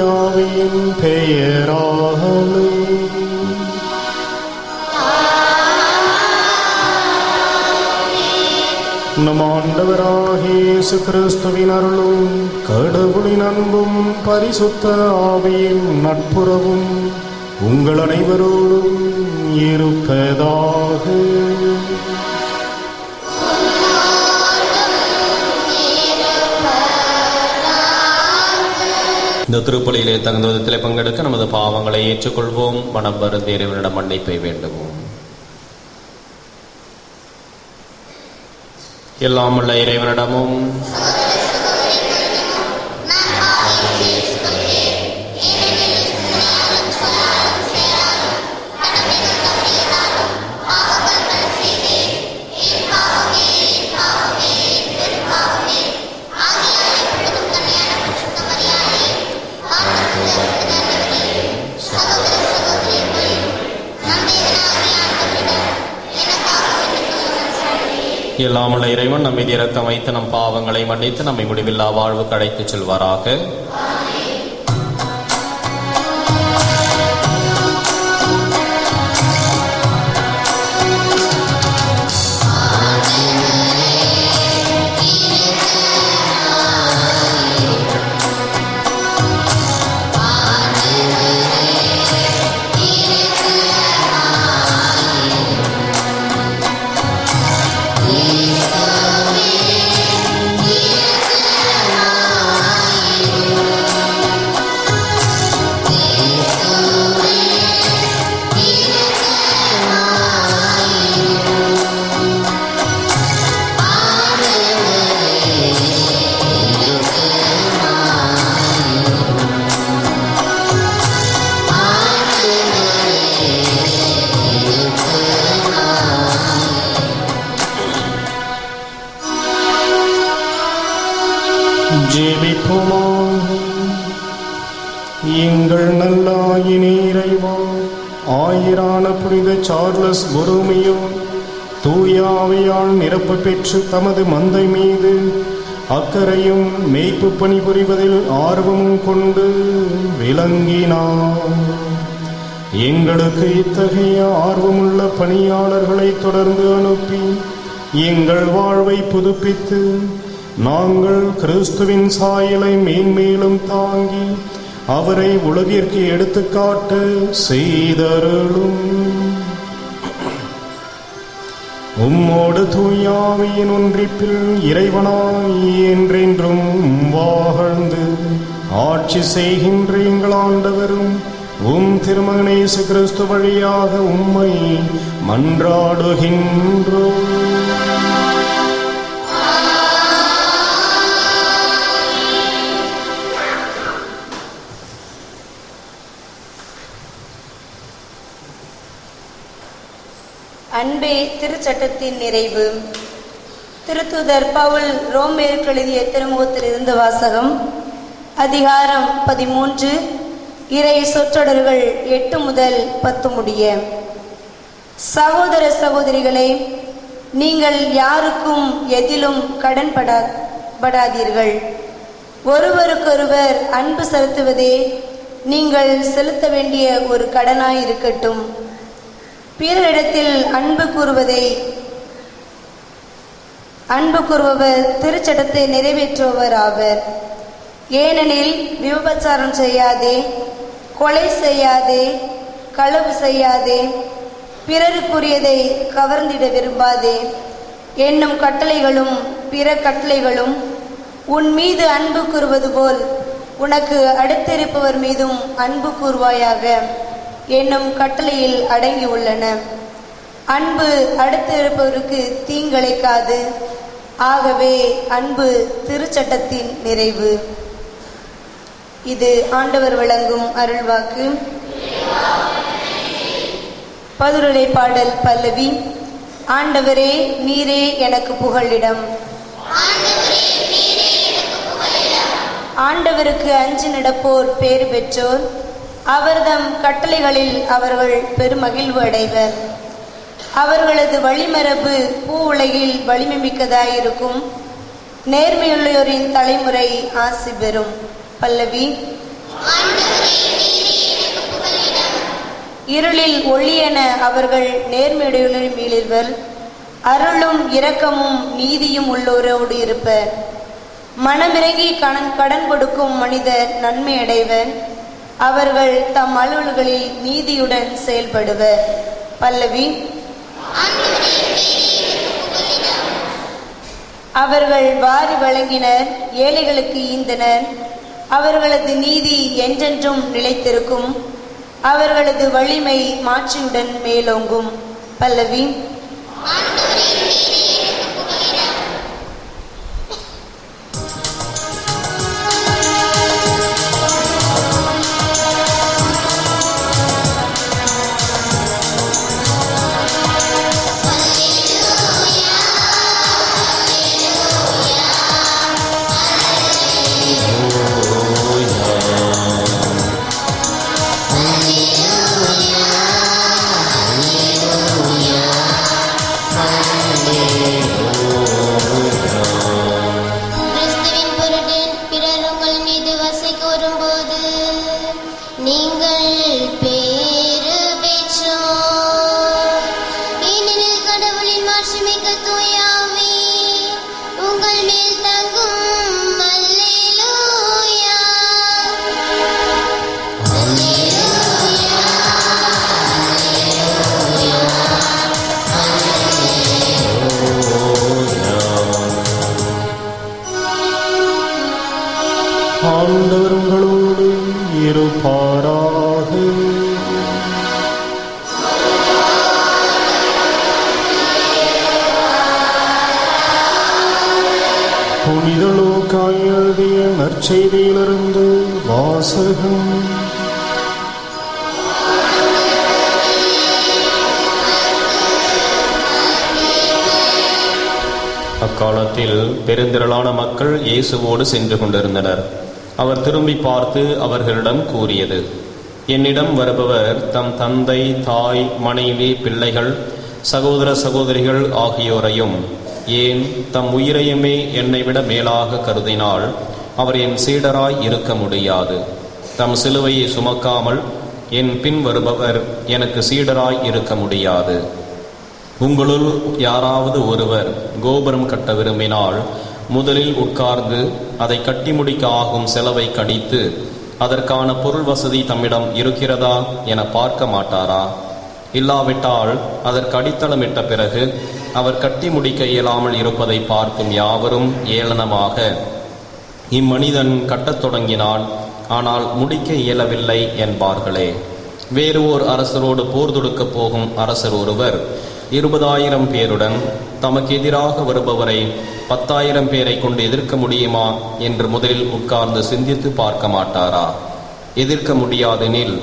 தூயாவின் பெயராலே. நம் ஆண்டவராகிய இயேசு கிறிஸ்துவின் அருளும் கடவுளின் அன்பும் பரிசுத்த ஆவியின் நட்புறவும் உங்கள் அனைவரோடும் இருப்பதாக. இந்த திருப்பலியிலே தகுந்த விதத்திலே பங்கெடுக்க நமது பாவங்களை ஏற்றுக்கொள்வோம். மனம் வருந்தி இறைவனிடம் மன்னிப்பை வேண்டுவோம். எல்லாம் உள்ள இறைவனிடமும் எல்லாம் உள்ள இறைவன் நம் மீது இரக்கம் வைத்து நம் பாவங்களை மன்னித்து நம்மை முடிவில்லா வாழ்வுக்கு அழைத்துச் செல்வாராக. ஜெபிப்போமாக. எங்கள் நல்லாயினே இறைவா, ஆயிரான புனித சார்லஸ் பொரோமியோ தூயாவையால் நிரப்ப பெற்று தமது மந்தை மீது அக்கறையும் மேய்ப்பு பணிபுரிவதில் ஆர்வமும் கொண்டு விளங்கினார். எங்களுக்கு இத்தகைய ஆர்வமுள்ள பணியாளர்களை தொடர்ந்து அனுப்பி எங்கள் வாழ்வை புதுப்பித்து நாங்கள் கிறிஸ்துவின் சாயலை மேன்மேலும் தாங்கி அவரை உலகிற்கு எடுத்துக்காட்ட செய்தருளும். உம்மோடு தூயாவியின் ஒன்றிப்பில் இறைவனாய் என்றென்றும் வாழ்ந்து ஆட்சி செய்கின்ற எங்கள் ஆண்டவரும் உம் திருமகன் இயேசு கிறிஸ்து வழியாக உம்மை மன்றாடுகின்றோம். அன்பே திருச்சட்டத்தின் நிறைவு. திருத்தூதர் பவுல் ரோமேயருக்கு எழுதிய திருமுகத்திலிருந்து வாசகம். அதிகாரம் 13, இறை சொற்றொடர்கள் 8 முதல் 10 முடிய. சகோதர சகோதரிகளே, நீங்கள் யாருக்கும் எதிலும் கடன்படாதீர்கள். ஒருவருக்கொருவர் அன்பு செலுத்துவதே நீங்கள் செலுத்த வேண்டிய ஒரு கடனாய் இருக்கட்டும். பிறரிடத்தில் அன்பு கூறுபவர் திருச்சட்டத்தை நிறைவேற்றுபவர் ஆவர். ஏனெனில் விபச்சாரம் செய்யாதே, கொலை செய்யாதே, களவு செய்யாதே, பிறருக்குரியதை கவர்ந்திட விரும்பாதே என்னும் கட்டளைகளும் பிற கட்டளைகளும் உன் மீது அன்பு கூறுவது போல் உனக்கு அடுத்திருப்பவர் மீதும் அன்பு கூறுவாயாக என்னும் கட்டளையில் அடங்கி உள்ளன. அன்பு அடுத்து இருப்பவருக்கு தீங்கிழைக்காது. ஆகவே அன்பு திருச்சட்டத்தின் நிறைவு. இது ஆண்டவர் வழங்கும் அருள்வாக்கு. பதிலுரை பாடல் பல்லவி. ஆண்டவரே நீரே எனக்கு புகழிடம். ஆண்டவருக்கு அஞ்சு நடப்போர் பேறு பெற்றோர். அவர்தம் கட்டளைகளில் அவர்கள் பெருமகிழ்வு அடைவர். அவர்களது வழிமரபு பூ உலகில் வலிமை மிக்கதாயிருக்கும். நேர்மையுள்ளோரின் தலைமுறை ஆசி பெறும். பல்லவி. இருளில் ஒளியென அவர்கள் நேர்மையுடன் மீளிர்வர். அருளும் இரக்கமும் நீதியும் உள்ளோரோடு இருப்பர். மனமிறங்கி கடன் கொடுக்கும் மனிதர் நன்மை அடைவர். அவர்கள் தம் அலுவல்களில் நீதியுடன் செயல்படுவர். பல்லவி. அவர்கள் வாரி வழங்கினர், ஏழைகளுக்கு ஈந்தனர். அவர்களது நீதி என்றென்றும் நிலைத்திருக்கும். அவர்களது வலிமை மாட்சியுடன் மேலோங்கும். பல்லவி. ஆண்டவர் உங்களோடு இருப்பாராக. புனித லூக்கா எழுதிய நற்செய்தியிலிருந்து வாசகம். அக்காலத்தில் பெருந்திரளான மக்கள் இயேசுவோடு சென்று கொண்டிருந்தனர். அவர் திரும்பி பார்த்து அவர்களிடம் கூறியது, என்னிடம் வருபவர் தம் தந்தை, தாய், மனைவி, பிள்ளைகள், சகோதர சகோதரிகள் ஆகியோரையும், ஏன் தம் உயிரையுமே என்னை விட மேலாக கருதினால் அவர் என் சீடராய் இருக்க முடியாது. தம் சிலுவையை சுமக்காமல் என் பின் வருபவர் எனக்கு சீடராய் இருக்க முடியாது. உங்களுள் யாராவது ஒருவர் கோபுரம் கட்ட விரும்பினால் முதலில் உட்கார்ந்து அதை கட்டி முடிக்க ஆகும் செலவை கணித்து அதற்கான பொருள் வசதி தம்மிடம் இருக்கிறதா என பார்க்க மாட்டாரா? இல்லாவிட்டால் அதற்கு அடித்தளமிட்ட பிறகு அவர் கட்டி முடிக்க இயலாமல் இருப்பதை பார்க்கும் யாவரும் ஏளனமாக, இம்மனிதன் கட்டத் தொடங்கினான், ஆனால் முடிக்க இயலவில்லை என்பார்களே. வேறு ஓர் அரசரோடு போர் தொடுக்கப் போகும் அரசர் ஒருவர் 20,000 பேருடன் தமக்கு எதிராக வருபவரை 10,000 பேரை கொண்டு எதிர்க்க முடியுமா என்று முதலில் உட்கார்ந்து சிந்தித்து பார்க்க மாட்டாரா? எதிர்க்க முடியாதெனில்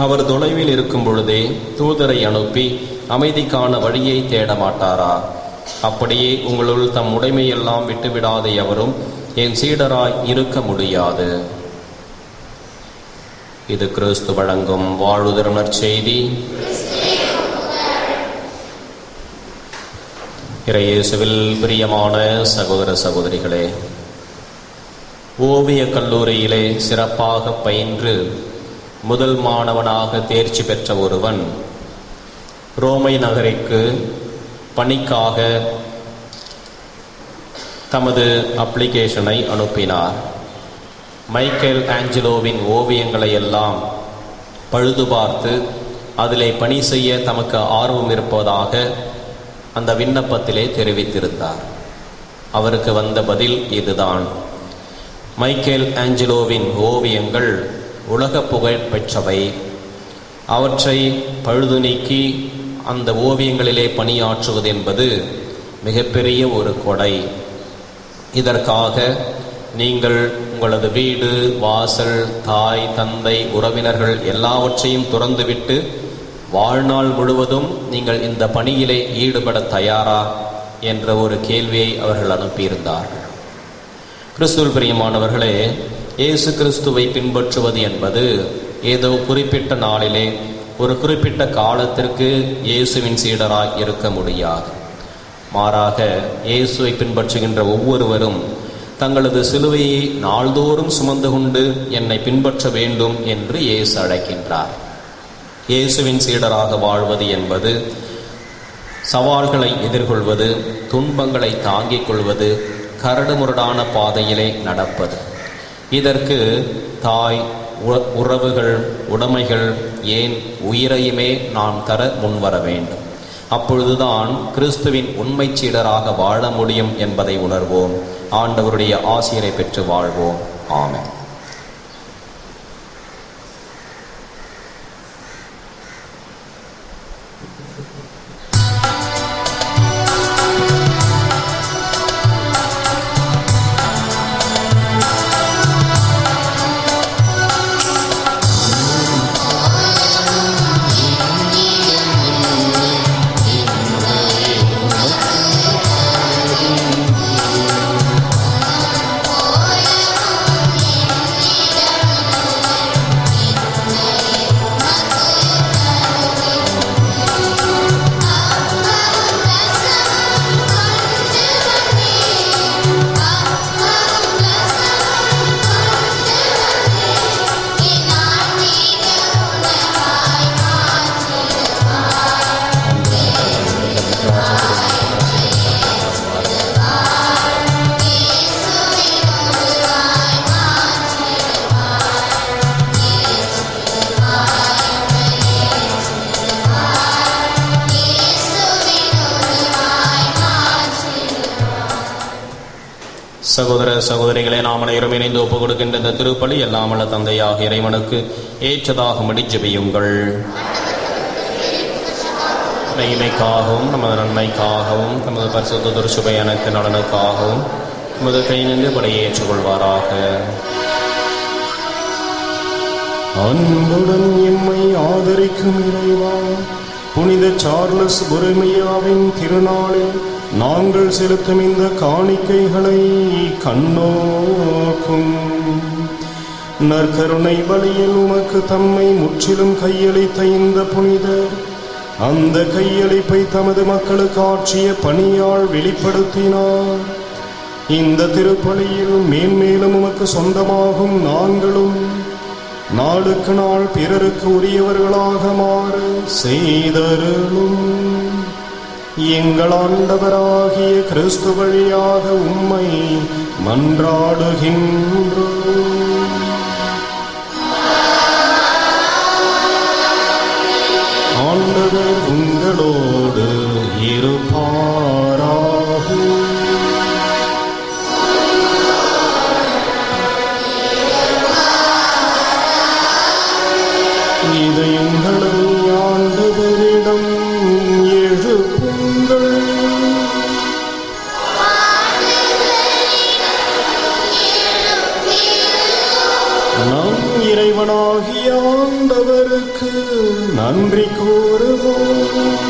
அவர் தொலைவில் இருக்கும் பொழுதே தூதரை அனுப்பி அமைதிக்கான வழியை தேட மாட்டாரா? அப்படியே உங்களுள் தம் உடைமையெல்லாம் விட்டுவிடாத எவரும் என் சீடராய் இருக்க முடியாது. இது கிறிஸ்து வழங்கும் வாழ்வுதரும் நற்செய்தி. இறையேசுவில் பிரியமான சகோதர சகோதரிகளே, ஓவிய கல்லூரியிலே சிறப்பாக பயின்று முதல் மாணவனாக தேர்ச்சி பெற்ற ஒருவன் ரோமை நகருக்கு பணிக்காக தமது அப்ளிகேஷனை அனுப்பினார். மைக்கேல் ஆஞ்சலோவின் ஓவியங்களை எல்லாம் பழுது பார்த்து அதிலே பணி செய்ய தமக்கு ஆர்வம் இருப்பதாக அந்த விண்ணப்பத்திலே தெரிவித்திருந்தார். அவருக்கு வந்த பதில் இதுதான்: மைக்கேல் ஆஞ்சலோவின் ஓவியங்கள் உலக புகழ் பெற்றவை. அவற்றை பழுது நீக்கி அந்த ஓவியங்களிலே பணியாற்றுவது என்பது மிகப்பெரிய ஒரு கொடை. இதற்காக நீங்கள் உங்களது வீடு, வாசல், தாய், தந்தை, உறவினர்கள் எல்லாவற்றையும் துறந்துவிட்டு வாழ்நாள் முழுவதும் நீங்கள் இந்த பணியிலே ஈடுபட தயாரா என்ற ஒரு கேள்வியை அவர்கள் அனுப்பியிருந்தார்கள். கிறிஸ்துவில் பிரியமானவர்களே, இயேசு கிறிஸ்துவை பின்பற்றுவது என்பது ஏதோ குறிப்பிட்ட நாளிலே ஒரு குறிப்பிட்ட காலத்திற்கு இயேசுவின் சீடராய் இருக்க முடியாது. மாறாக இயேசுவை பின்பற்றுகின்ற ஒவ்வொருவரும் தங்களது சிலுவையை நாள்தோறும் சுமந்து கொண்டு என்னை பின்பற்ற வேண்டும் என்று இயேசு அழைக்கின்றார். இயேசுவின் சீடராக வாழ்வது என்பது சவால்களை எதிர்கொள்வது, துன்பங்களை தாங்கிக் கொள்வது, கரடுமுரடான பாதையிலே நடப்பது. இதற்கு தாய், உறவுகள், உடைமைகள், ஏன் உயிரையுமே நாம் தர முன்வர வேண்டும். அப்பொழுதுதான் கிறிஸ்துவின் உண்மை சீடராக வாழ முடியும் என்பதை உணர்வோம். ஆண்டவருடைய ஆசிரை பெற்று வாழ்வோம். ஆமென். சகோதர சகோதரிகளை நாம் அனைவரும் இணைந்து ஒப்புக் கொடுக்கின்ற இந்த திருப்பலி எல்லாமல்ல தந்தையாக இறைவனுக்கு ஏற்றதாகும்படி ஜெபியுங்கள். மகிமைக்காகவும் நமது நன்மைக்காகவும் நமது பரிசுத்த திருச்சபை அனைத்து நலனுக்காகவும் நமது கை நின்று படையை ஏற்றுக்கொள்வாராக. அன்புடன் எம்மை ஆதரிக்கும் இறைவா, புனித சார்லஸ் பொரோமியோவின் திருநாளில் நாங்கள் செலுத்தும் இந்த காணிக்கைகளை கண்ணோக்கும். நற்கருணை பலியில் உமக்கு தம்மை முற்றிலும் கையளித்த இந்த புனிதர் அந்த கையளிப்பை தமது மக்களுக்கு ஆற்றிய பணியால் வெளிப்படுத்தினார். இந்த திருப்பலியில் மேன்மேலும் உமக்கு சொந்தமாகும் நாங்களும் நாளுக்கு நாள் பிறருக்கு உரியவர்களாக மாற செய்தருளும். எங்கள் ஆண்டவராகிய கிறிஸ்து வழியாக உம்மை மன்றாடுகின்றோம். ஆண்டவர் உங்களோடு இருப்பாராக. இதயங்களை ஆண்டவரிடம் எழுப்புங்கள். நம் இறைவனாகிய ஆண்டவருக்கு நன்றி கூறுவோம்.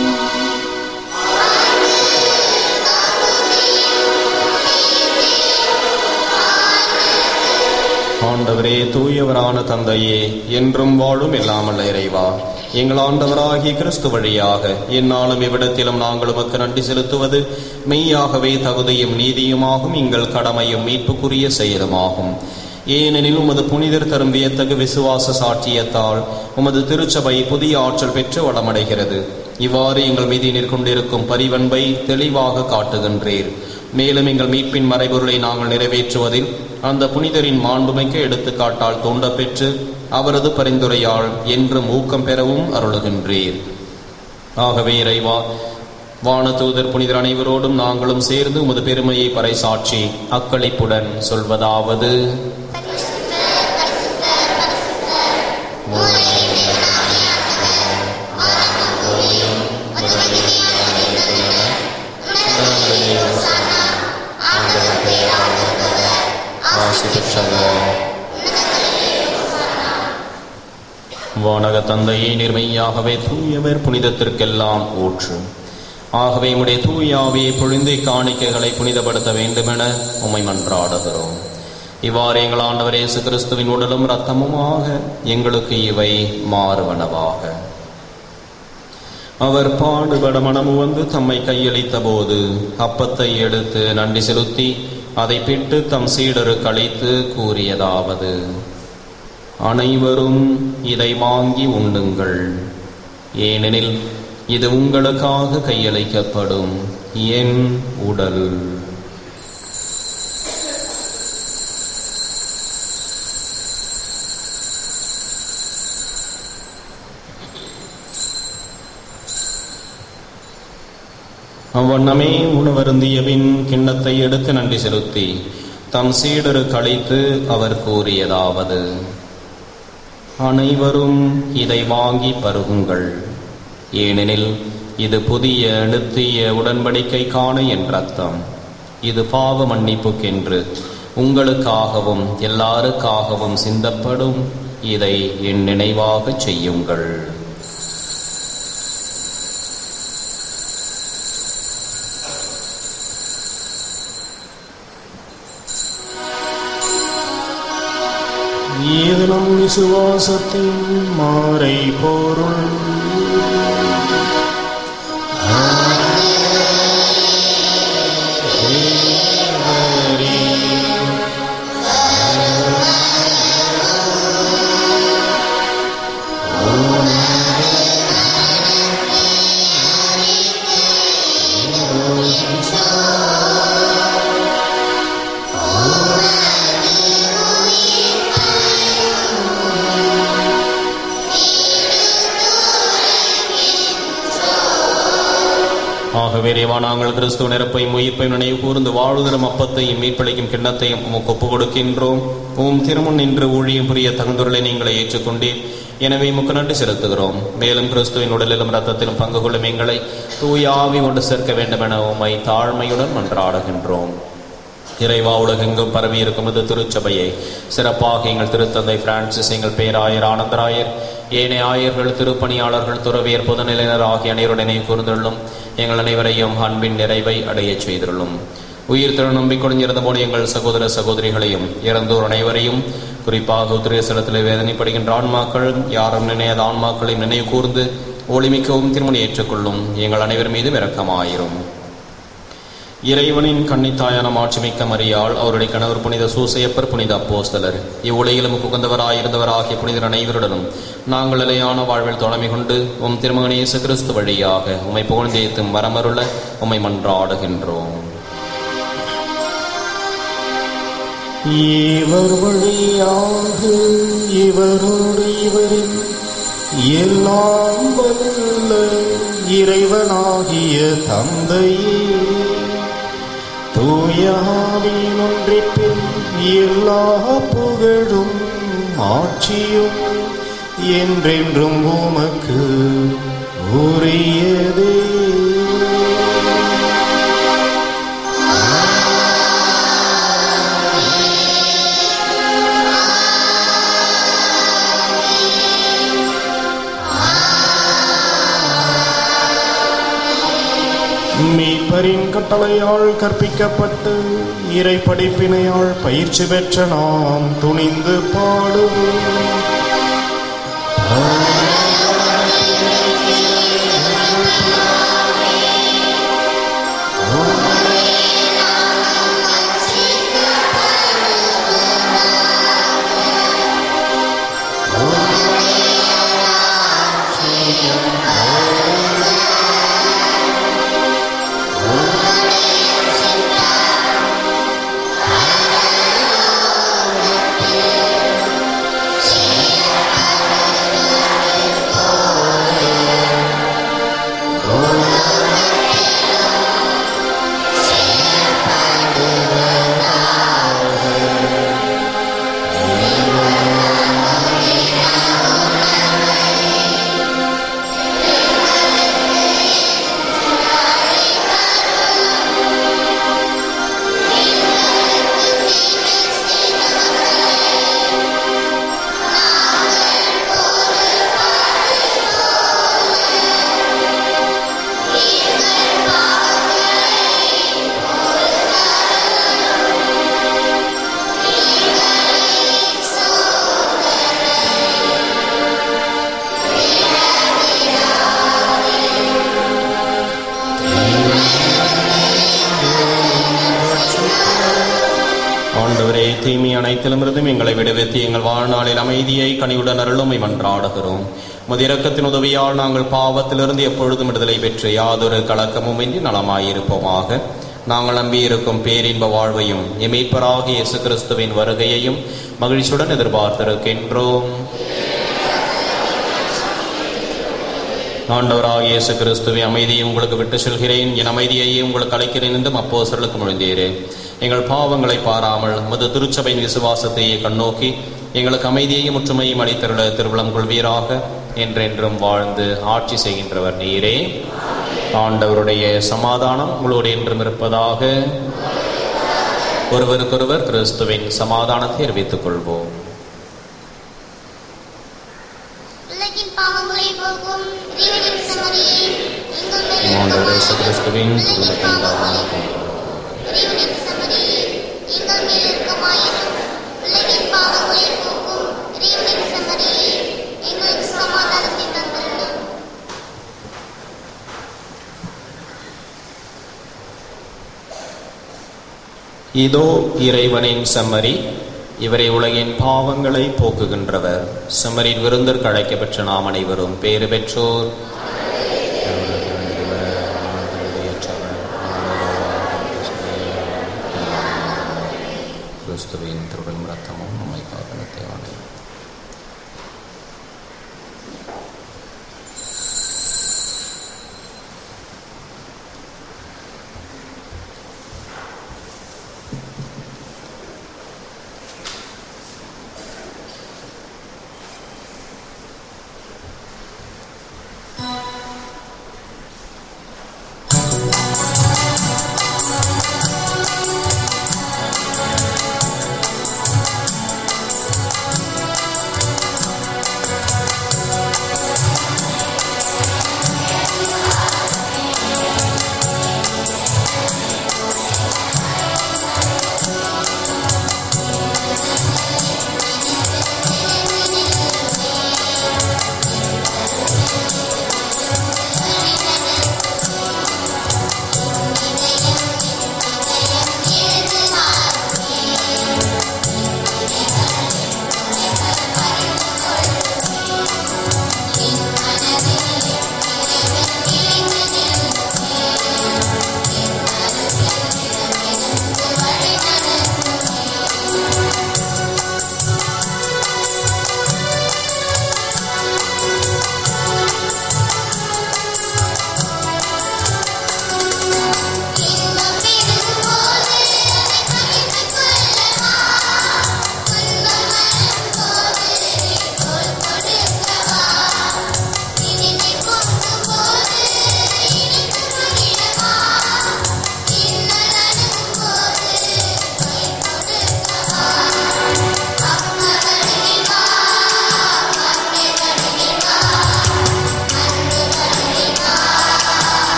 ஆண்டவரே, தூயவரான தந்தையே, என்றும் வாழும் எல்லாமல்ல இறைவா, எங்கள் ஆண்டவராகிய கிறிஸ்து வழியாக எந்நாளும் இவ்விடத்திலும் நாங்கள் உமக்கு நன்றி செலுத்துவது மெய்யாகவே தகுதியும் நீதியுமாகும், எங்கள் கடமையும் மீட்புக்குரிய செயலுமாகும். ஏனெனில் உமது புனிதர் தரும் வியத்தகு விசுவாச சாட்சியத்தால் உமது திருச்சபை புதிய ஆற்றல் பெற்று வளமடைகிறது. இவ்வாறு எங்கள் மீது நிற்கொண்டிருக்கும் பரிவன்பை தெளிவாக காட்டுகின்றீர். மேலும் எங்கள் மீட்பின் மறைபொருளை நாங்கள் நிறைவேற்றுவதில் அந்த புனிதரின் மாண்புமிக்க எடுத்துக்காட்டால் தூண்டப்பெற்று அவரது பரிந்துரையால் என்றும் ஊக்கம் பெறவும் அருளுகின்றீர். ஆகவே இறைவா, வானதூதர் புனிதர் அனைவரோடும் நாங்களும் சேர்ந்து உமது பெருமையை பறைசாற்றி அக்களிப்புடன் சொல்வதாவது: வானக தந்தையே, நிர்மையாகவே தூயவர், புனிதத்திற்கெல்லாம் ஊற்று. ஆகவே உம்முடைய தூயாவே பொழிந்து காணிக்கைகளை புனிதப்படுத்த வேண்டுமென உம்மை மன்றாடுகிறோம். இவ்வாறு எங்கள் ஆண்டவர் இயேசு கிறிஸ்துவின் உடலும் இரத்தமுமாக எங்களுக்கு இவை மாறுவனவாக. அவர் பாடுபட மனமு வந்து தம்மை கையளித்த போது அப்பத்தை எடுத்து நன்றி செலுத்தி அதை பிட்டு தம் சீடருக்கு அளித்து கூறியதாவது: அனைவரும் இதை வாங்கி உண்ணுங்கள், ஏனெனில் இது உங்களுக்காக கையளிக்கப்படும் என் உடல். அவ்வண்ணமே உணவருந்தியபின் கிண்ணத்தை எடுத்து நன்றி செலுத்தி தம் சீடருக்கு அளித்து அவர் கூறியதாவது: அனைவரும் இதை வாங்கி பருகுங்கள், ஏனெனில் இது புதிய நித்திய உடன்படிக்கைக்கான என் இரத்தம். இது பாவ மன்னிப்புக்கென்று உங்களுக்காகவும் எல்லாருக்காகவும் சிந்தப்படும். இதை என் நினைவாக செய்யுங்கள். இது நம் விசுவாசத்தின் மாறை பொருள். ஆகவே இறைவா, நாங்கள் கிறிஸ்துவ நிரப்பையும் உயிர்ப்பையும் நினைவு கூர்ந்து வாழ்தரும் அப்பத்தையும் மீட்பளிக்கும் கிண்ணத்தையும் உமக்கு ஒப்புக் கொடுக்கின்றோம். திருமுன் நின்று ஊழியம் புரிய தகுந்தொருளை நீங்களை ஏற்றுக்கொண்டீர். எனவே உமக்கு நன்றி செலுத்துகிறோம். மேலும் கிறிஸ்துவின் உடலிலும் இரத்தத்திலும் பங்கு கொள்ளும் எங்களை தூய ஆவி கொண்டு சேர்க்க வேண்டும் என உம்மை தாழ்மையுடன் மன்றாடுகின்றோம். இறைவா, உலகெங்கும் பரவி இருக்கும் இது திருச்சபையை சிறப்பாக எங்கள் திருத்தந்தை பிரான்சிஸ், எங்கள் பேராயர் ஆனந்தராயர், ஏனைய ஆயர்கள், திருப்பணியாளர்கள், துறவியர், பொதுநிலையினர் ஆகிய அனைவருடன் நினைவு கூர்ந்துள்ளும். எங்கள் அனைவரையும் அன்பின் நிறைவை அடையச் செய்துள்ளோம். உயிர் திரு நம்பிக்கொண்டிருந்த போது எங்கள் சகோதர சகோதரிகளையும் இறந்தோர் அனைவரையும், குறிப்பாக உத்திரேசலத்தில் வேதனைப்படுகின்ற ஆன்மாக்கள், யாரும் நினையாத ஆன்மாக்களையும் நினைவு கூர்ந்து ஒளிமிக்கவும் திருமணி ஏற்றுக்கொள்ளும். எங்கள் அனைவர் மீதும் இரக்கமாயிரும். இறைவனின் கன்னித்தாயான மாட்சிமிக்க மரியாள், அவருடைய கணவர் புனித சூசையப்பர், புனித அப்போஸ்தலர், இவ்வுலகிலும் புகுந்தவராயிருந்தவராகிய புனிதர் அனைவருடனும் நாங்கள் நிலையான வாழ்வில் தொடமை கொண்டு உம் திருமகன் இயேசு கிறிஸ்து வழியாக உம்மை புகழ்ந்தேத்தும் வரமருள உம்மை மன்றாடுகின்றோம். இவர் வழியாக இவரோடு இவரில் எல்லாம் வல்ல இறைவனாகிய தந்தையே, தூய ஆவியின் ஒன்றிப்பில் எல்லா புகழும் ஆட்சியும் என்றென்றும் உமக்கு உரியதே. மீட்பரின் கட்டளையால் கற்பிக்கப்பட்டு இறை படிப்பினையால் பயிற்சி பெற்ற நாம் துணிந்து பாடுவோம். தீமை அனைத்திலுமிருந்தும் எங்களை விடுவித்து எங்கள் வாழ்நாளில் அமைதியை கனிவுடன் அருளுமை மன்றாடுகிறோம். முதிரக்கத்தின் உதவியால் நாங்கள் பாவத்திலிருந்து எப்பொழுதும் விடுதலை பெற்று யாதொரு கலக்கமும் இன்றி நலமாயிருப்போமாக. நாங்கள் நம்பியிருக்கும் பேரின்ப வாழ்வையும் எமீட்பராகிய இயேசு கிறிஸ்துவின் வருகையையும் மகிழ்ச்சியுடன் எதிர்பார்த்திருக்கின்றோம். ஆண்டவராகிய இயேசு கிறிஸ்துவை அமைதியை உங்களுக்கு விட்டு செல்கிறேன், என் அமைதியையே உங்களுக்கு அழைக்கிறேன் என்றும் அப்போஸ்தலருக்கு மொழிந்தீரே. எங்கள் பாவங்களை பாராமல் உமது திருச்சபையின் விசுவாசத்தையே கண்ணோக்கி எங்களுக்கு அமைதியையும் ஒற்றுமையும் அளித்தருள திருவிழம் கொள்வீராக. என்றென்றும் வாழ்ந்து ஆட்சி செய்கின்றவர் நீரே. ஆண்டவருடைய சமாதானம் உங்களோடு என்றும் இருப்பதாக. ஒருவருக்கொருவர் கிறிஸ்துவின் சமாதானத்தை அறிவித்துக் கொள்வோம். கிறிஸ்துவின் இதோ இறைவனின் செம்மறி, இவரை உலகின் பாவங்களை போக்குகின்றவர். செம்மறின் விருந்திற்கு அழைக்கப்பெற்ற நாம் அனைவரும் பேறு பெற்றோர். கிறிஸ்துவின் திருவின் ரத்தமும் நம்மை காரணத்தை ஆண்டு.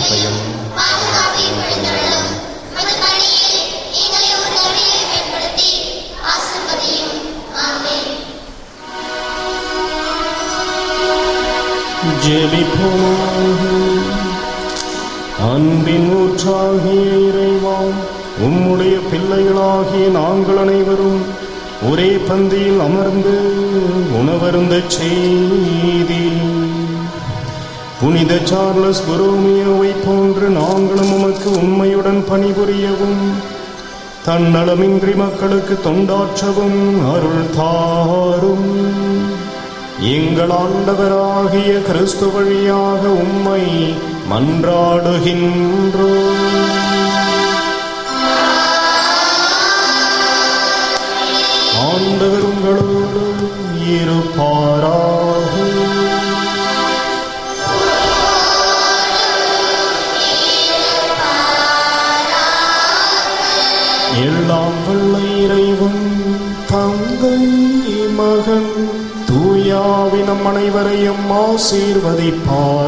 மீட்பையும் பாதுகாப்பையும் கொண்டருளும். ஜெபிப்போமாக. அன்பின் ஊற்றாகிய இறைவா, உம்முடைய பிள்ளைகளாகிய நாங்கள் அனைவரும் ஒரே பந்தியில் அமர்ந்து உணவருந்தச் செய்தி புனித சார்லஸ் பொரோமியோவை போன்று நாங்களும் உமக்கு உண்மையுடன் பணிபுரியவும் தன்னலமின்றி மக்களுக்கு தொண்டாற்றவும் அருள் தாரும். எங்கள் ஆண்டவராகிய கிறிஸ்து வழியாக உம்மை மன்றாடுகின்றோம். ஆண்டவர் உங்களோடு இருப்பாராக. எல்லாம் வல்ல இறைவன் தந்தை மகன் தூயாவி நம் அனைவரையும் ஆசீர்வதிப்பாராக.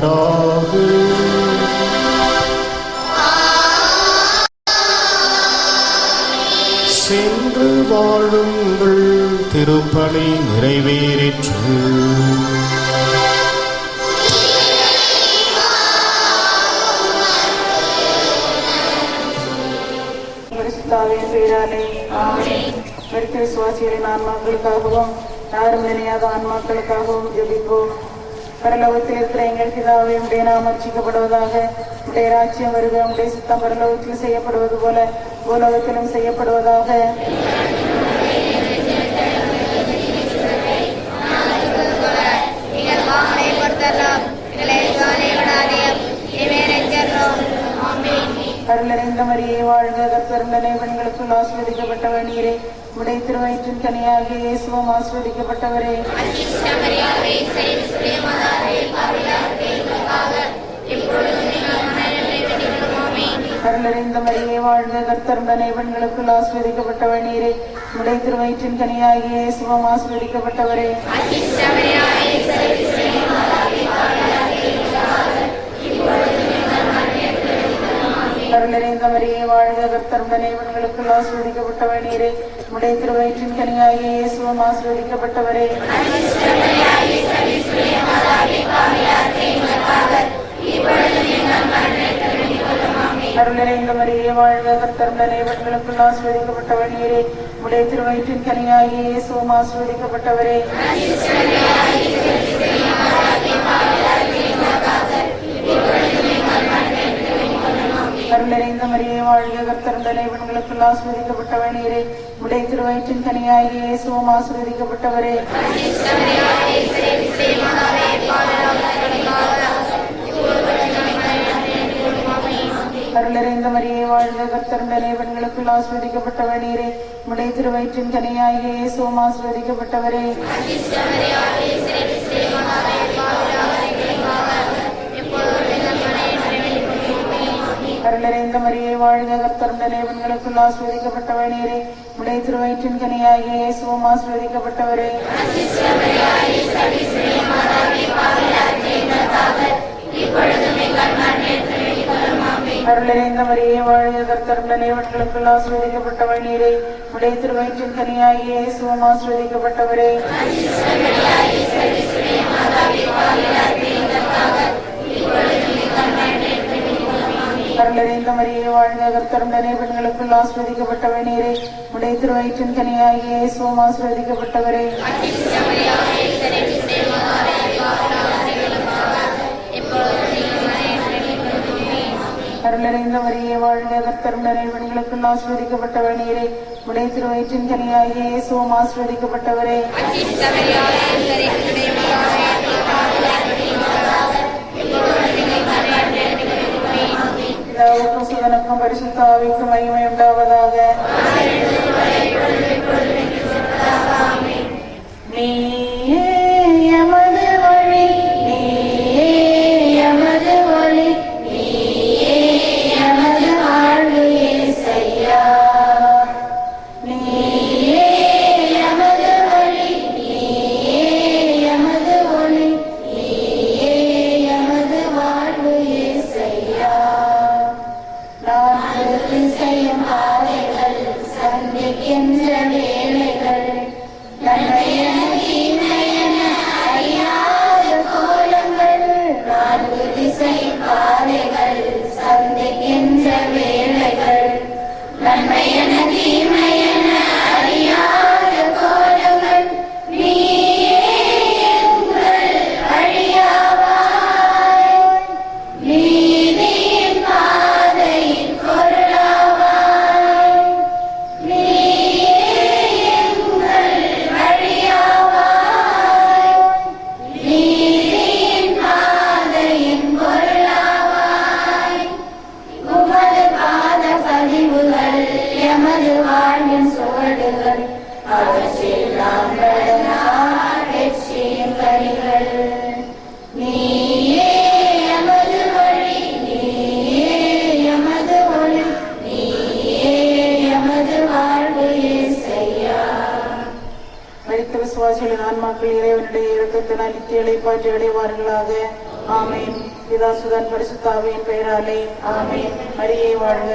சென்று வாழுங்கள், திருப்பலி நிறைவேறிற்று. விசுவாசிகளின் ஆன்மாக்களுக்காகவும் யாரும் நினையாத ஆன்மாக்களுக்காகவும் ஜெபிப்போம். பரலோகத்தில் இருக்கிற எங்கள் பிதாவே, உடைய நாமம் அர்ச்சிக்கப்படுவதாக. உடைய ராஜ்யம் வருக. உடைய சித்தம் பரலோகத்தில் செய்யப்படுவது போல பூலோகத்திலும் செய்யப்படுவதாக. அருளறிந்த மரியே வாழ்க. கர்த்தருடனே பெண்களுக்குள் ஆசீர்வதிக்கப்பட்டவர் நீரே. உடைய திருவயிற்றின் கனியாகிய இயேசுவும் ஆசீர்வதிக்கப்பட்டவரே. அருளறிந்த மரியே வாழ்க. கர்த்தருடனே பெண்களுக்குள் ஆசீர்வதிக்கப்பட்டவர் நீரே. உடைய திருவயிற்றின் கனியாகிய இயேசுவும் ஆசீர்வதிக்கப்பட்டவரே. அருளறிந்த மரியே வாழ்க. கர்த்தருடனே பெண்களுக்குள் ஆசீர்வதிக்கப்பட்டவர் நீரே. உடைய திருவயிற்றின் கனியாகிய இயேசுவும் ஆசீர்வதிக்கப்பட்டவரே. அருளறிந்த மரியே வாழ்க. கர்த்தருடனே பெண்களுக்குள் ஆசீர்வதிக்கப்பட்டவர் நீரே. உடைய திருவயிற்றின் கனியாகிய இயேசுவும் ஆசீர்வதிக்கப்பட்டவரே. அருளறிந்த மரியே வாழ்க. கர்த்தருடனே பெண்களுக்குள் ஆசீர்வதிக்கப்பட்டவர் நீரே. உடைய திருவயிற்றின் கனியாகிய இயேசுவும் ஆசீர்வதிக்கப்பட்டவரே. அருளறிந்த மரியே வாழ்க. கர்த்தருடனே பெண்களுக்குள் ஆசீர்வதிக்கப்பட்டவர் நீரே. உடைய திருவயிற்றின் கனியாகிய இயேசுவும் ஆசீர்வதிக்கப்பட்டவரே. அருளறிந்த மரியே வாழ்க. கர்த்தருடனே பெண்களுக்குள் ஆசீர்வதிக்கப்பட்டவர் நீரே. உடைய திருவயிற்றின் கனியாகிய இயேசுவும் ஆசீர்வதிக்கப்பட்டவரே. அருளறிந்த மரியே வாழ்க. கர்த்தருடனே பெண்களுக்குள் ஆசீர்வதிக்கப்பட்டவர் நீரே. உடைய திருவயிற்றின் கனியாகிய இயேசுவும் ஆசீர்வதிக்கப்பட்டவரே. அருளறிந்த மரியே வாழ்க. கர்த்தருடனே பெண்களுக்குள் ஆசீர்வதிக்கப்பட்டவர் நீரே. உடைய திருவயிற்றின் கனியாகிய இயேசுவும் ஆசீர்வதிக்கப்பட்டவரே. அருளறிந்த மரியே வாழ்க. கர்த்தருடனே பெண்களுக்குள் ஆசீர்வதிக்கப்பட்டவர் நீரே. உடைய திருவயிற்றின் கனியாகிய இயேசுவும் ஆசீர்வதிக்கப்பட்டவரே. சுதனுக்கும் பரிசுத்த ஆவிக்கும் மகிமை உண்டாவதாக. நீயே எமது வழி, நீயே எமது வழி, நீயே எமது வாழ்வு இயேசையா. நீயே எமது வழி, நீயே எமது ஒளி, நீயே எமது வாழ்வு இயேசையா. அவற்றில் நாம் நடந்தால் வெற்றியின் கனிகள். நீயே எமது வழி, நீயே எமது ஒளி, நீயே எமது வாழ்வு இயேசையா. மரித்த விசுவாசிகளின் ஆன்மாக்கள் இறைவனுடைய இரக்கத்தினால் நித்திய இளைப்பாற்றி அடைவார்களாக. ஆமேன். பிதா சுதன் பரிசுத்த ஆவியின் பெயராலே ஆமேன். மரியே வாழ்க.